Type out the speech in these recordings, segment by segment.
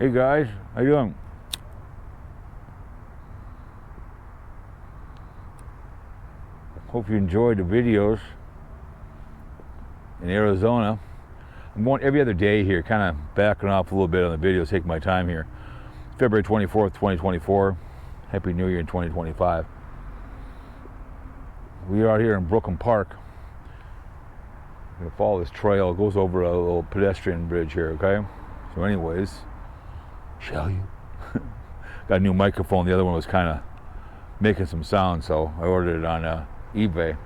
Hey guys, how you doing? Hope you enjoyed the videos in Arizona. I'm going every other day here, kind of backing off a little bit on the videos, taking my time here. February 24th, 2024. Happy New Year in 2025. We are here in Brooklyn Park. I'm gonna follow this trail. It goes over a little pedestrian bridge here, okay? So anyways, shall you? Got a new microphone. The other one was kind of making some sound, so I ordered it on eBay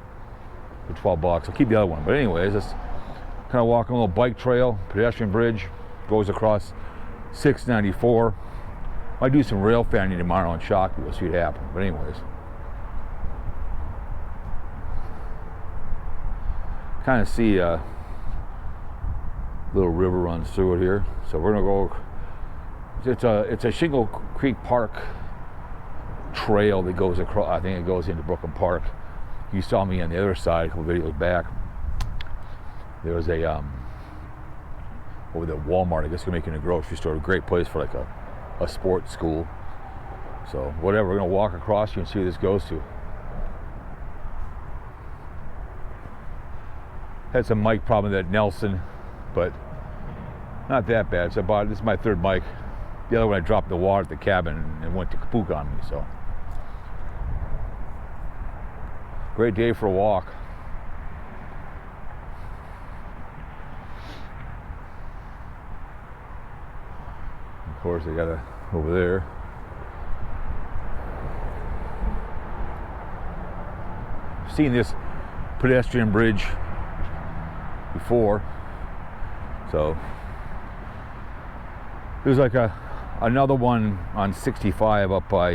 for 12 bucks. I'll keep the other one. But anyways, let's kind of walk on a little bike trail, pedestrian bridge, goes across 694. Might do some rail fanning tomorrow on Shock. We'll see what happens. But anyways, kind of see a little river runs through it here. So we're gonna go. It's a Shingle Creek Park trail that goes across. I think it goes into Brooklyn Park. You saw me on the other side a couple videos back. There was a over the Walmart. I guess you're making a grocery store. A great place for like a sports school. So whatever. We're gonna walk across here and see where this goes to. Had some mic problem at Nelson, but not that bad. So this is my third mic. The other one I dropped in the water at the cabin and it went to kaput on me. So great day for a walk. Of course, they got a over there. Seen this pedestrian bridge before, so there's like another one on 65 up by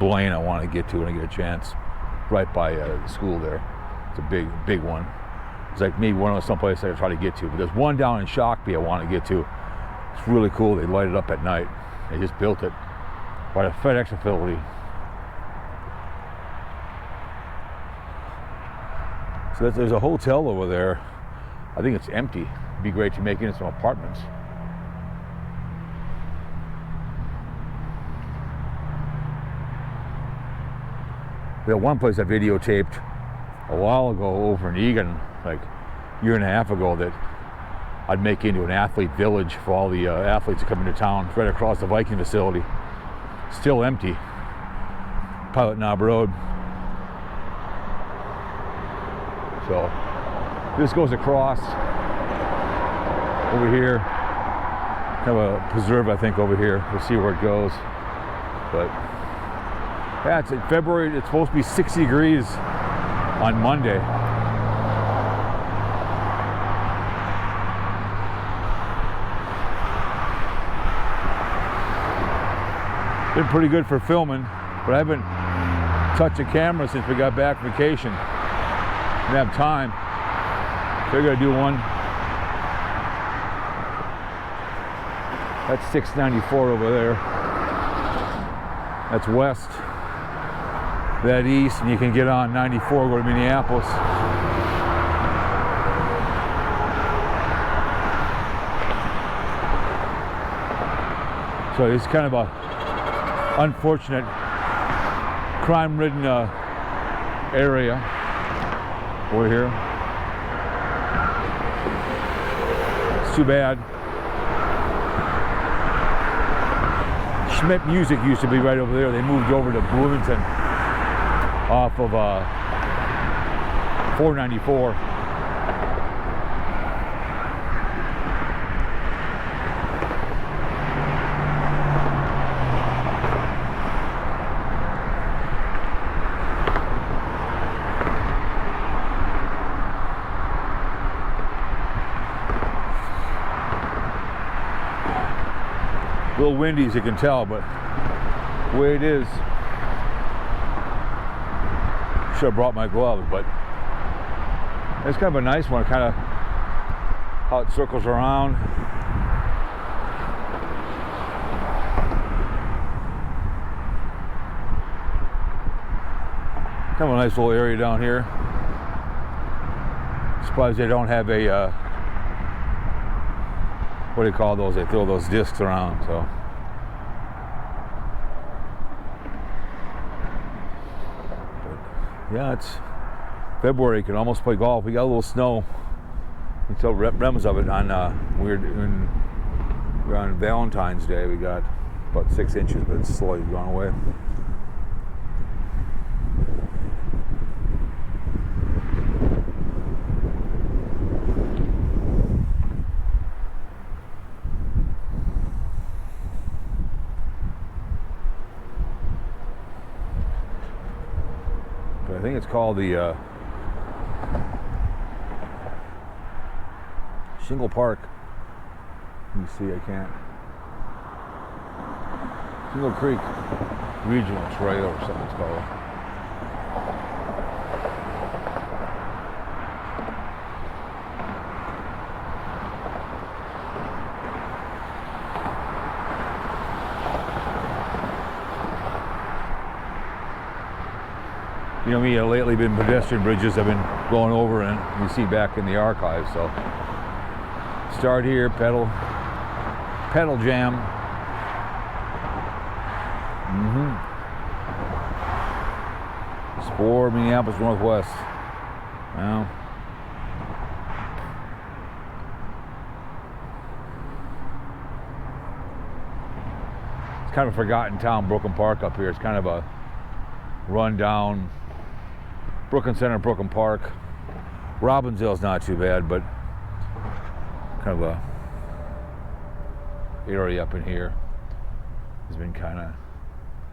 Blaine I want to get to when I get a chance, right by the school there. It's a big one. It's like maybe one of someplace I can try to get to, but there's one down in Shakopee I want to get to. It's really cool. They light it up at night. They just built it by the FedEx facility. So there's a hotel over there. I think it's empty. It'd be great to make it into some apartments. We had one place I videotaped a while ago over in Egan, like a year and a half ago, that I'd make into an athlete village for all the athletes that come into town, right across the Viking facility. Still empty. Pilot Knob Road. So this goes across over here. Kind of a preserve, I think, over here. We'll see where it goes. But yeah, it's in February. It's supposed to be 60 degrees on Monday. Been pretty good for filming, but I haven't touched a camera since we got back from vacation. Didn't have time. Figured I'd do one. That's 694 over there. That's west. That east, and you can get on 94, go to Minneapolis. So it's kind of a unfortunate, crime-ridden area over here. It's too bad. Schmidt Music used to be right over there. They moved over to Bloomington off of 494. A little windy, as you can tell, but the way it is, should have brought my gloves, but it's kind of a nice one, kind of how it circles around. Kind of a nice little area down here. Surprised they don't have a what do you call those? They throw those discs around. So. But, yeah, it's February. You can almost play golf. We got a little snow. We saw remnants of it on we're on Valentine's Day. We got about 6 inches, but it's slowly gone away. But I think it's called the Shingle Park. You see, I can't. Shingle Creek Regional Trail or something it's called. You know me, lately been pedestrian bridges I've been going over and you see back in the archive, so start here, pedal jam. Spore, Minneapolis Northwest. Well, it's kind of a forgotten town, Brooklyn Park up here. It's kind of a run-down. Brooklyn Center, Brooklyn Park. Robbinsdale's not too bad, but kind of a area up in here has been kind of,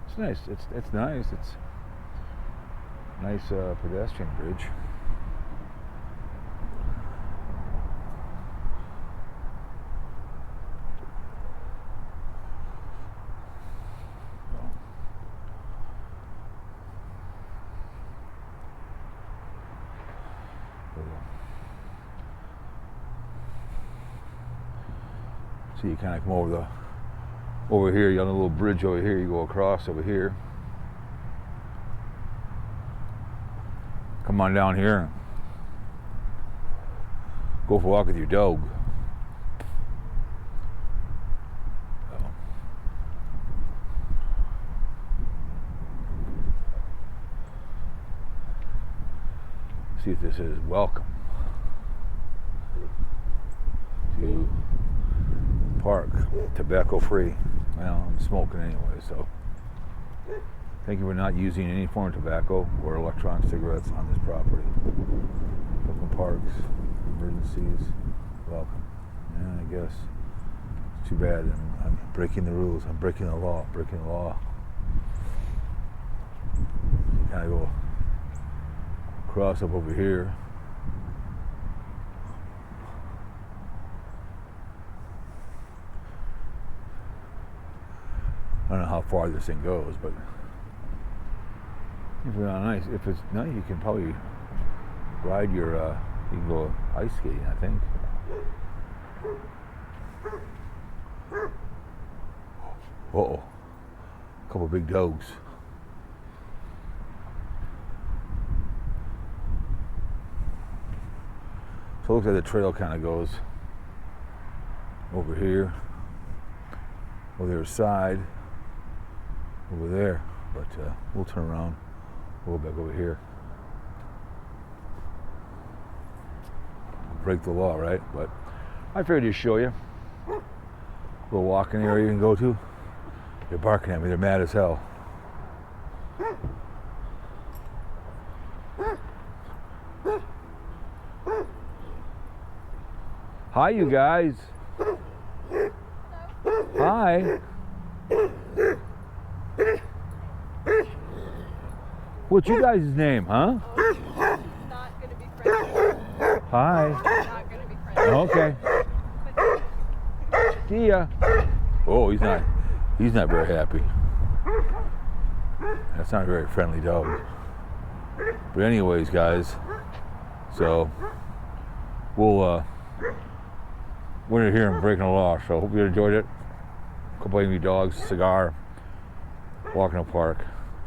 it's nice. It's nice. It's a nice pedestrian bridge. So you kind of come over here, you got a little bridge over here, you go across over here. Come on down here. Go for a walk with your dog. See if this is welcome to park, tobacco free. Well, I'm smoking anyway, so thank you for not using any form of tobacco or electronic cigarettes on this property. Brooklyn Parks, emergencies, welcome. Yeah, I guess it's too bad. I'm breaking the rules. I'm breaking the law. Breaking the law. You kind of go cross up over here. I don't know how far this thing goes, but if it's not nice, you can probably ride your, you can go ice skating, I think. Uh-oh, a couple big dogs. So it looks like the trail kind of goes over here, over the other side, over there, but we'll turn around, we'll go back over here. Break the law, right? But I figured to show you a little walking area you can go to. They're barking at me, they're mad as hell. Hi, you guys. Hi. What's your guys' name, huh? Not gonna be friendly. Hi. Not gonna be friendly. Okay. See ya. Oh, he's not very happy. That's not a very friendly dog. But anyways, guys, so we're here and breaking the law, so hope you enjoyed it. A couple angry dogs, cigar, walking the park.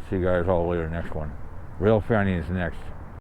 See you guys all later next one. Real Fanny is next.